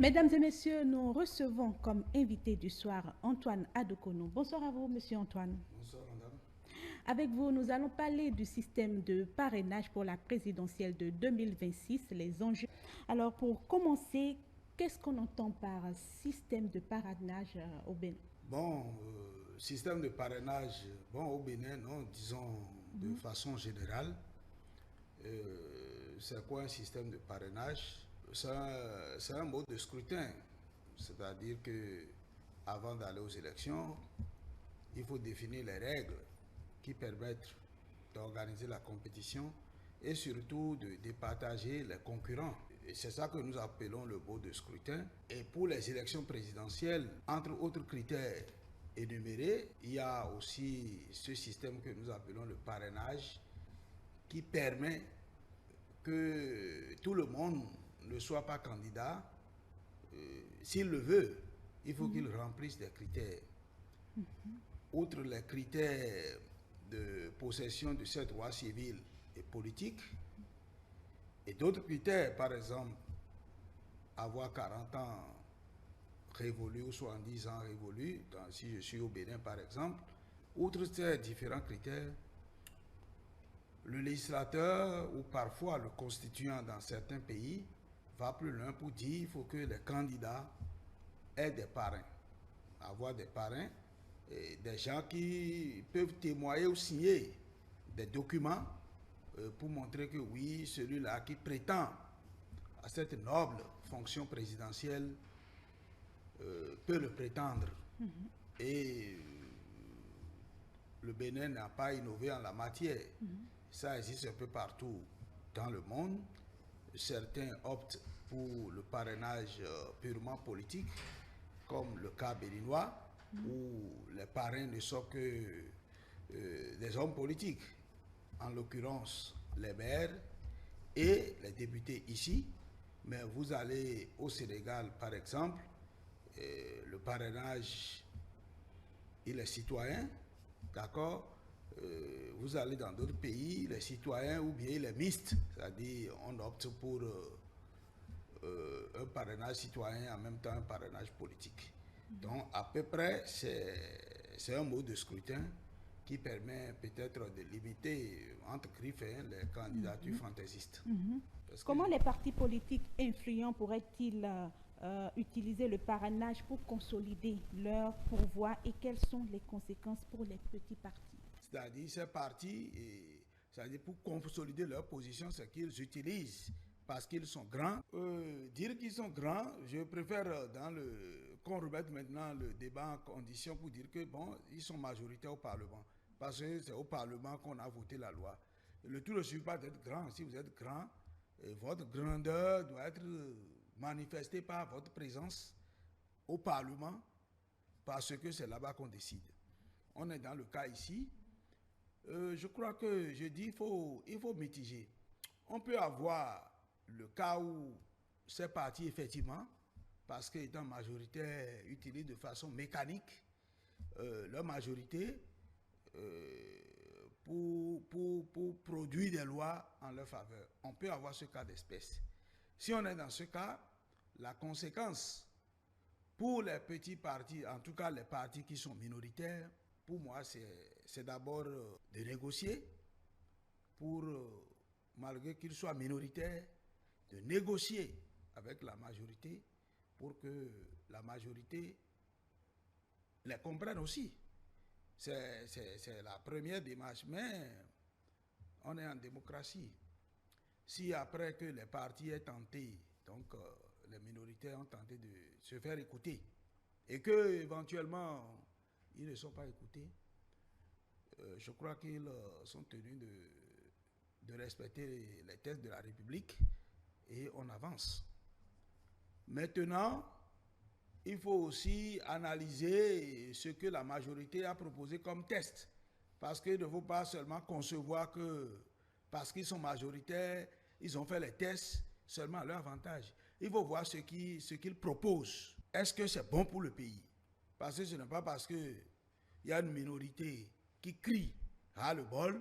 Mesdames et messieurs, nous recevons comme invité du soir Antoine Adokono. Bonsoir à vous, monsieur Antoine. Bonsoir, madame. Avec vous, nous allons parler du système de parrainage pour la présidentielle de 2026, les enjeux. Alors, pour commencer, qu'est-ce qu'on entend par système de parrainage au Bénin? Bon, système de parrainage, bon, au Bénin, non, disons de façon générale, c'est quoi un système de parrainage? C'est un mode de scrutin, c'est-à-dire que avant d'aller aux élections, il faut définir les règles qui permettent d'organiser la compétition et surtout de départager les concurrents. Et c'est ça que nous appelons le mode de scrutin. Et pour les élections présidentielles, entre autres critères énumérés, il y a aussi ce système que nous appelons le parrainage qui permet que tout le monde ne soit pas candidat. S'il le veut, il faut qu'il remplisse des critères. Outre les critères de possession de ses droits civils et politiques, et d'autres critères, par exemple, avoir 40 ans révolus ou 70 ans révolus, si je suis au Bénin par exemple, outre ces différents critères, le législateur ou parfois le constituant dans certains pays va plus loin pour dire qu'il faut que les candidats aient des parrains. Avoir des parrains, et des gens qui peuvent témoigner ou signer des documents pour montrer que oui, celui-là qui prétend à cette noble fonction présidentielle peut le prétendre. Et le Bénin n'a pas innové en la matière. Ça existe un peu partout dans le monde. Certains optent pour le parrainage purement politique, comme le cas béninois, où les parrains ne sont que des hommes politiques, en l'occurrence les maires et les députés ici. Mais vous allez au Sénégal, par exemple, le parrainage, il est citoyen, d'accord. Vous allez dans d'autres pays, les citoyens, ou bien il est mixte, c'est-à-dire on opte pour un parrainage citoyen en même temps un parrainage politique. Donc à peu près, c'est un mode de scrutin qui permet peut-être de limiter, entre griffes, les candidatures fantaisistes. Comment les partis politiques influents pourraient-ils utiliser le parrainage pour consolider leur pouvoir et quelles sont les conséquences pour les petits partis? C'est-à-dire ces partis, c'est-à-dire pour consolider leur position, c'est qu'ils utilisent parce qu'ils sont grands. Dire qu'ils sont grands, je préfère qu'on remette maintenant le débat en condition pour dire que bon, ils sont majoritaires au Parlement. Parce que c'est au Parlement qu'on a voté la loi. Le tout ne suffit pas d'être grand. Si vous êtes grand, votre grandeur doit être manifestée par votre présence au Parlement, parce que c'est là-bas qu'on décide. On est dans le cas ici. Je crois que je dis il faut mitiger. On peut avoir le cas où ces partis, effectivement, parce qu'étant majoritaire, utilisent de façon mécanique leur majorité pour produire des lois en leur faveur. On peut avoir ce cas d'espèce. Si on est dans ce cas, la conséquence pour les petits partis, en tout cas les partis qui sont minoritaires, pour moi, c'est d'abord de négocier pour, malgré qu'ils soient minoritaires, de négocier avec la majorité pour que la majorité les comprenne aussi. C'est la première démarche, mais on est en démocratie. Si après que les partis aient tenté, donc les minoritaires ont tenté de se faire écouter, et que éventuellement ils ne sont pas écoutés, je crois qu'ils sont tenus de respecter les textes de la République et on avance. Maintenant, il faut aussi analyser ce que la majorité a proposé comme test. Parce qu'il ne faut pas seulement concevoir que parce qu'ils sont majoritaires, ils ont fait les tests seulement à leur avantage. Il faut voir ce qu'ils proposent. Est-ce que c'est bon pour le pays? Parce que ce n'est pas parce qu'il y a une minorité qui crie à le bol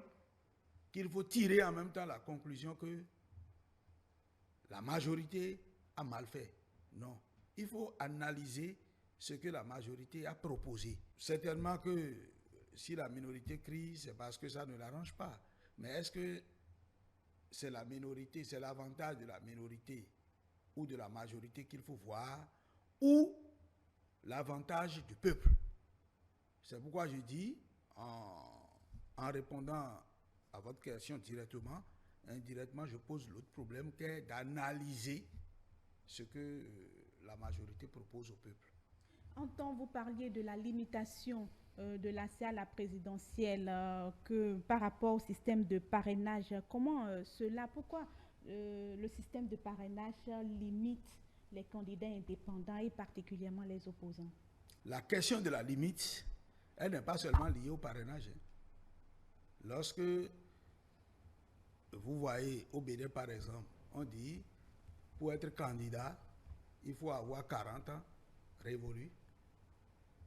qu'il faut tirer en même temps la conclusion que la majorité a mal fait. Non. il faut analyser ce que la majorité a proposé. Certainement que si la minorité crie, c'est parce que ça ne l'arrange pas. Mais est-ce que c'est la minorité, c'est l'avantage de la minorité ou de la majorité qu'il faut voir, ou l'avantage du peuple? C'est pourquoi je dis, en répondant à votre question directement, indirectement, je pose l'autre problème qui est d'analyser ce que la majorité propose au peuple. En temps, vous parliez de la limitation de l'accès à la présidentielle que par rapport au système de parrainage. Comment pourquoi le système de parrainage limite les candidats indépendants et particulièrement les opposants? La question de la limite, elle n'est pas seulement liée au parrainage. Lorsque vous voyez au Bénin, par exemple, on dit, pour être candidat, il faut avoir 40 ans révolus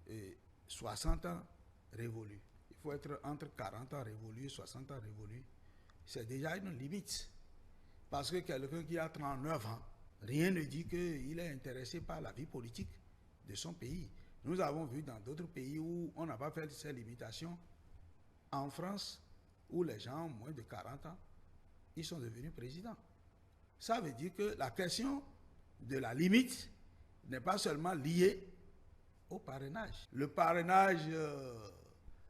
et 60 ans révolus. Il faut être entre 40 ans révolus et 60 ans révolus. C'est déjà une limite. Parce que quelqu'un qui a 39 ans, rien ne dit qu'il est intéressé par la vie politique de son pays. Nous avons vu dans d'autres pays où on n'a pas fait ces limitations. En France, où les gens ont moins de 40 ans, ils sont devenus présidents. Ça veut dire que la question de la limite n'est pas seulement liée au parrainage. Le parrainage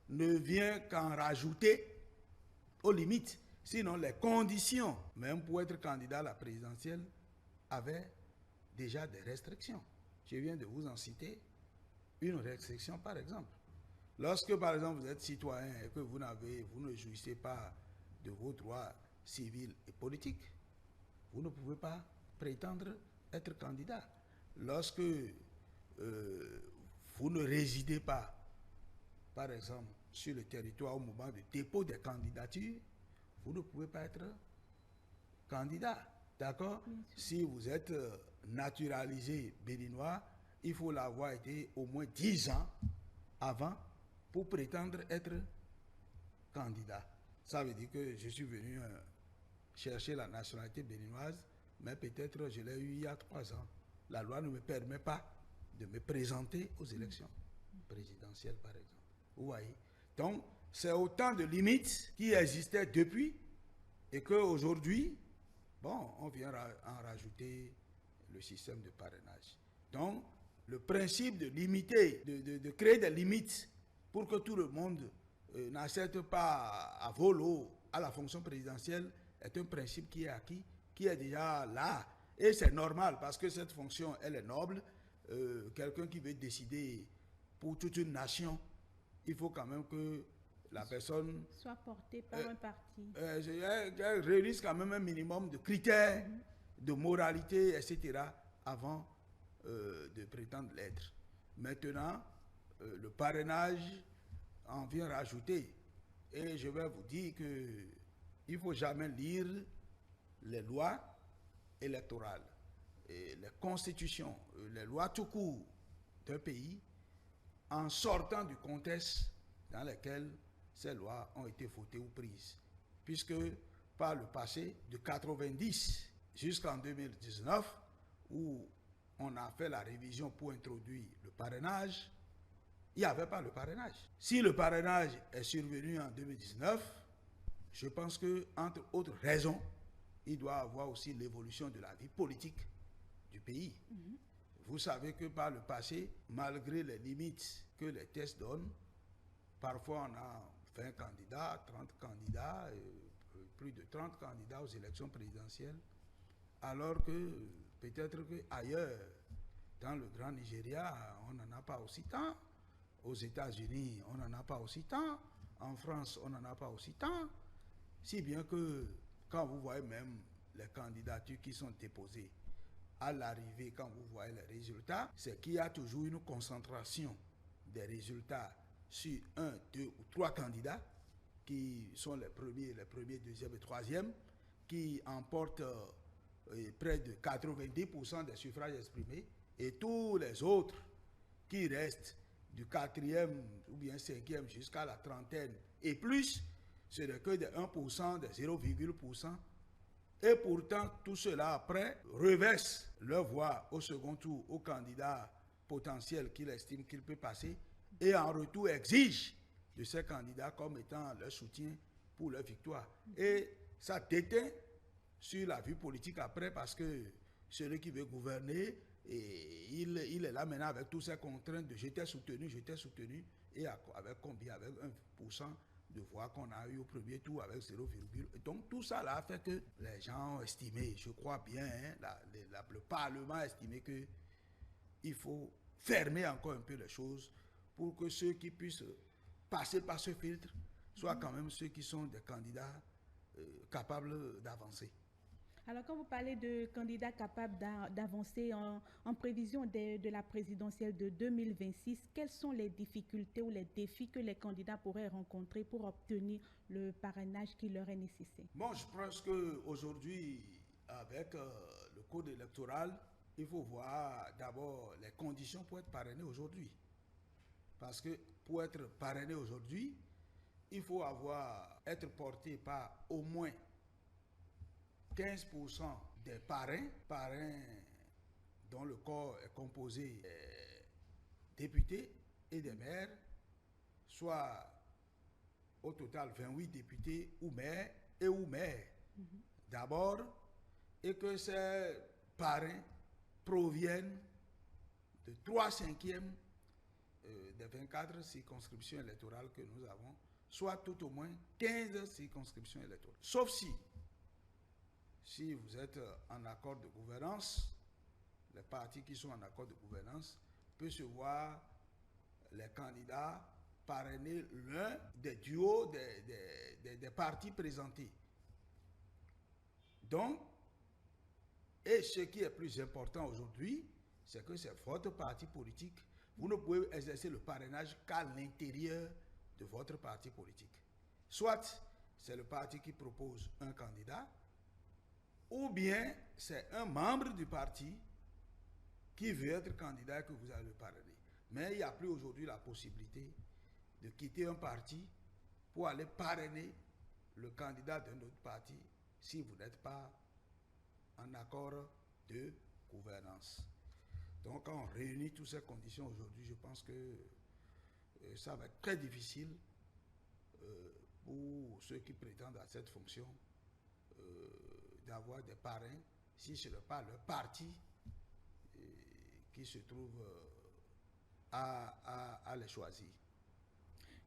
ne vient qu'en rajouter aux limites. Sinon, les conditions, même pour être candidat à la présidentielle, avaient déjà des restrictions. Je viens de vous en citer une restriction, par exemple. Lorsque, par exemple, vous êtes citoyen et que vous ne jouissez pas de vos droits civils et politiques, vous ne pouvez pas prétendre être candidat. Lorsque vous ne résidez pas, par exemple, sur le territoire au moment du dépôt des candidatures, vous ne pouvez pas être candidat. D'accord? Si vous êtes naturalisé béninois, il faut l'avoir été au moins 10 ans avant pour prétendre être candidat. Ça veut dire que je suis venu chercher la nationalité béninoise, mais peut-être je l'ai eu il y a 3 ans. La loi ne me permet pas de me présenter aux élections présidentielles, par exemple. Vous voyez? Donc, c'est autant de limites qui existaient depuis et qu'aujourd'hui, bon, on vient en rajouter le système de parrainage. Donc, le principe de limiter, de créer des limites pour que tout le monde n'accède pas à volo à la fonction présidentielle est un principe qui est acquis, qui est déjà là. Et c'est normal parce que cette fonction, elle est noble. Quelqu'un qui veut décider pour toute une nation, il faut quand même que la personne soit portée par un parti. Elle réunisse quand même un minimum de critères, de moralité, etc. avant de prétendre l'être. Maintenant, le parrainage en vient rajouter. Et je vais vous dire qu'il ne faut jamais lire les lois électorales, et les constitutions, les lois tout court d'un pays en sortant du contexte dans lequel ces lois ont été votées ou prises. Puisque par le passé, de 90 jusqu'en 2019, où on a fait la révision pour introduire le parrainage, il n'y avait pas le parrainage. Si le parrainage est survenu en 2019, je pense que, entre autres raisons, il doit avoir aussi l'évolution de la vie politique du pays. Vous savez que par le passé, malgré les limites que les tests donnent, parfois on a 20 candidats, 30 candidats, plus de 30 candidats aux élections présidentielles, alors que peut-être qu'ailleurs, dans le Grand Nigeria, on n'en a pas aussi tant. Aux États-Unis, on n'en a pas aussi tant. En France, on n'en a pas aussi tant. Si bien que quand vous voyez même les candidatures qui sont déposées, à l'arrivée, quand vous voyez les résultats, c'est qu'il y a toujours une concentration des résultats sur 1, 2 ou 3 candidats qui sont les premiers, deuxièmes et troisièmes, qui emportent près de 90% des suffrages exprimés, et tous les autres qui restent du 4e ou bien 5e jusqu'à la trentaine et plus, ce n'est que des 1%, des 0,% Et pourtant, tout cela après reverse leur voix au second tour au candidat potentiel qu'il estime qu'il peut passer et en retour exige de ces candidats comme étant leur soutien pour leur victoire. Et ça déteint sur la vie politique après parce que celui qui veut gouverner, et il est là maintenant avec toutes ces contraintes de j'étais soutenu, et avec combien? Avec 1% de voix qu'on a eu au premier tour avec 0, donc tout ça là a fait que les gens ont estimé, je crois bien, hein, le Parlement a estimé que il faut fermer encore un peu les choses pour que ceux qui puissent passer par ce filtre soient quand même ceux qui sont des candidats capables d'avancer. Alors, quand vous parlez de candidats capables d'avancer en prévision de la présidentielle de 2026, quelles sont les difficultés ou les défis que les candidats pourraient rencontrer pour obtenir le parrainage qui leur est nécessaire? Bon, je pense qu'aujourd'hui, avec le code électoral, il faut voir d'abord les conditions pour être parrainé aujourd'hui. Parce que pour être parrainé aujourd'hui, il faut être porté par au moins 15% des parrains dont le corps est composé des députés et des maires, soit au total 28 députés ou maires d'abord, et que ces parrains proviennent de 3/5 des 24 circonscriptions électorales que nous avons, soit tout au moins 15 circonscriptions électorales. Sauf si vous êtes en accord de gouvernance, les partis qui sont en accord de gouvernance peuvent se voir les candidats parrainer l'un des duos des partis présentés. Donc, et ce qui est plus important aujourd'hui, c'est que c'est votre parti politique. Vous ne pouvez exercer le parrainage qu'à l'intérieur de votre parti politique. Soit c'est le parti qui propose un candidat, ou bien c'est un membre du parti qui veut être candidat et que vous allez le parrainer. Mais il n'y a plus aujourd'hui la possibilité de quitter un parti pour aller parrainer le candidat d'un autre parti si vous n'êtes pas en accord de gouvernance. Donc quand on réunit toutes ces conditions aujourd'hui, je pense que ça va être très difficile pour ceux qui prétendent à cette fonction d'avoir des parrains si ce n'est pas leur parti qui se trouve à les choisir.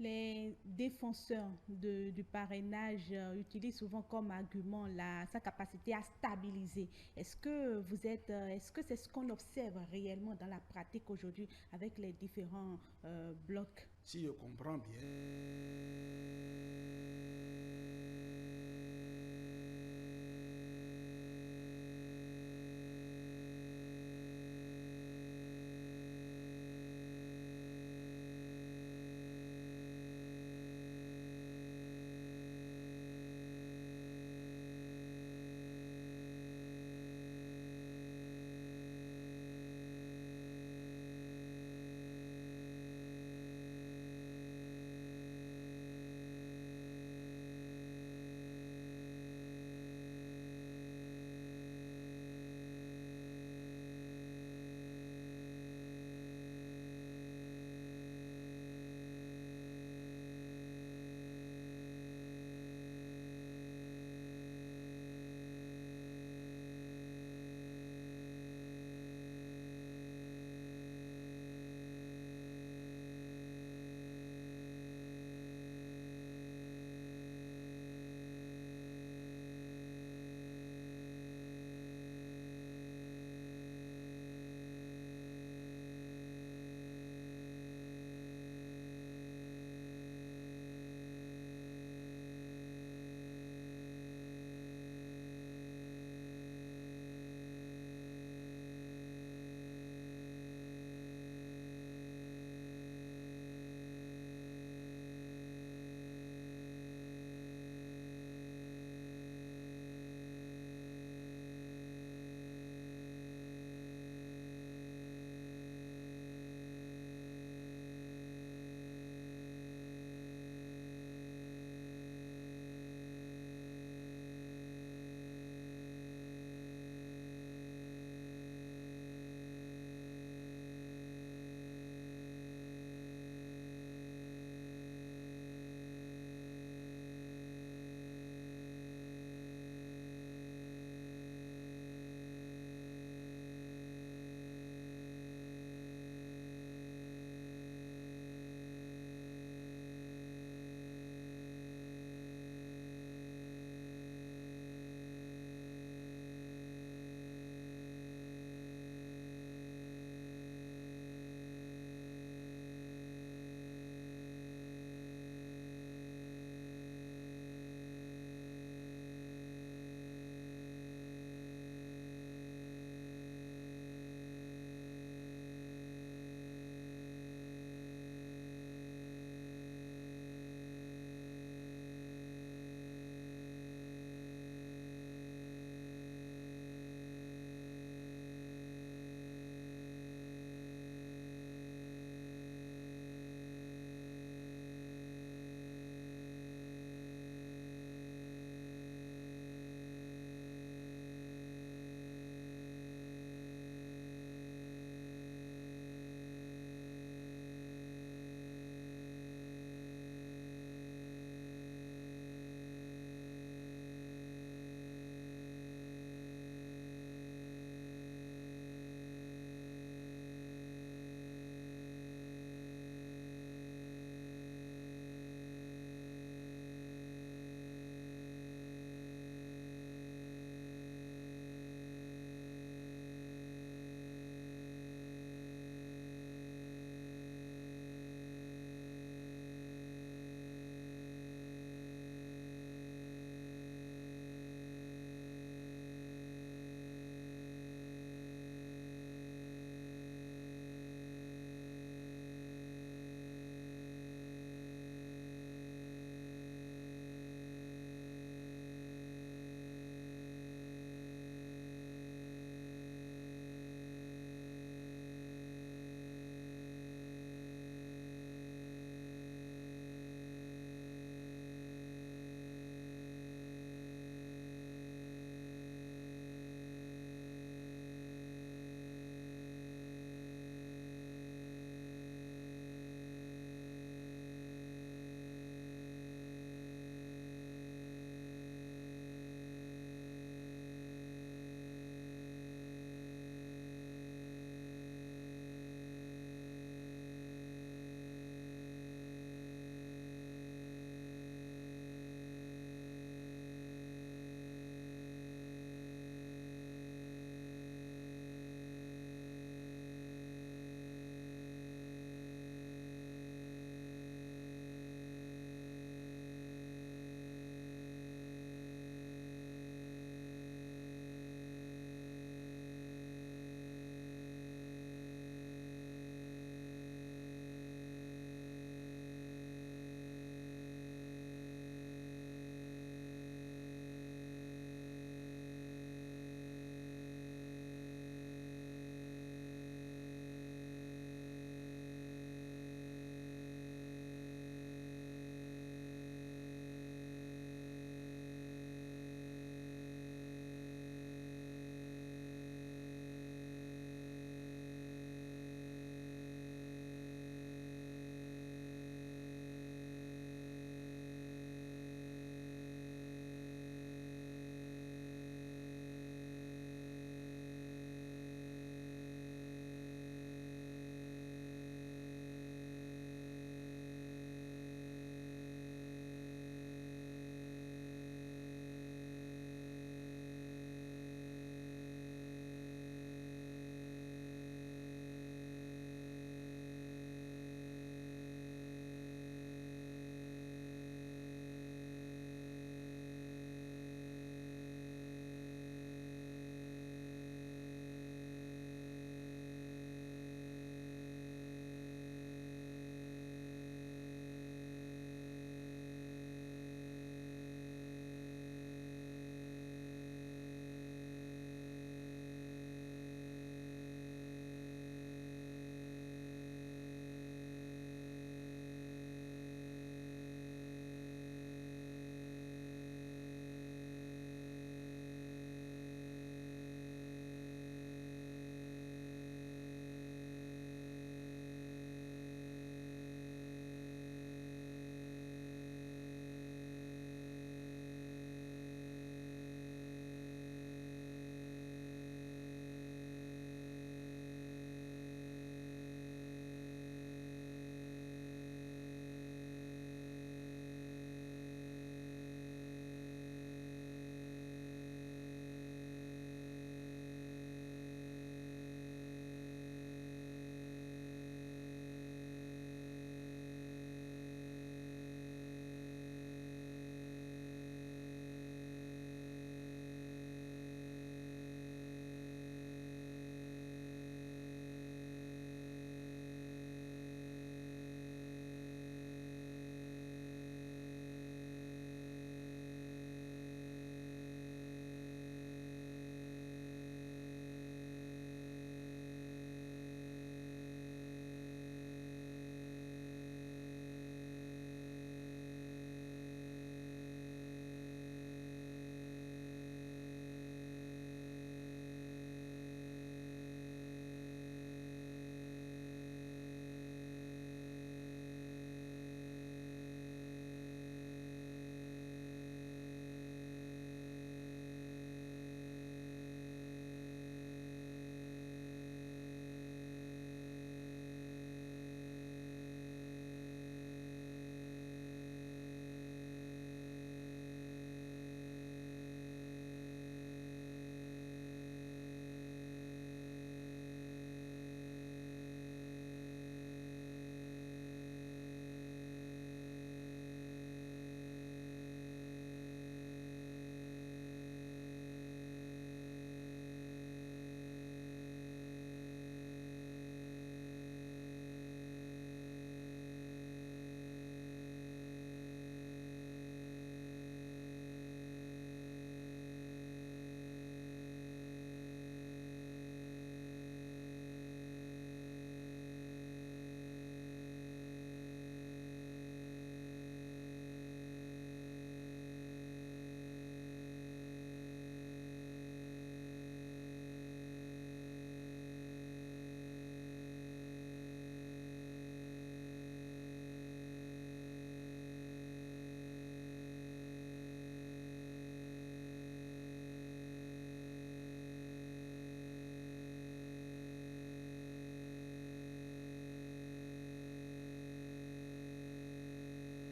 Les défenseurs du parrainage utilisent souvent comme argument sa capacité à stabiliser. Est-ce que c'est ce qu'on observe réellement dans la pratique aujourd'hui avec les différents blocs? Si je comprends bien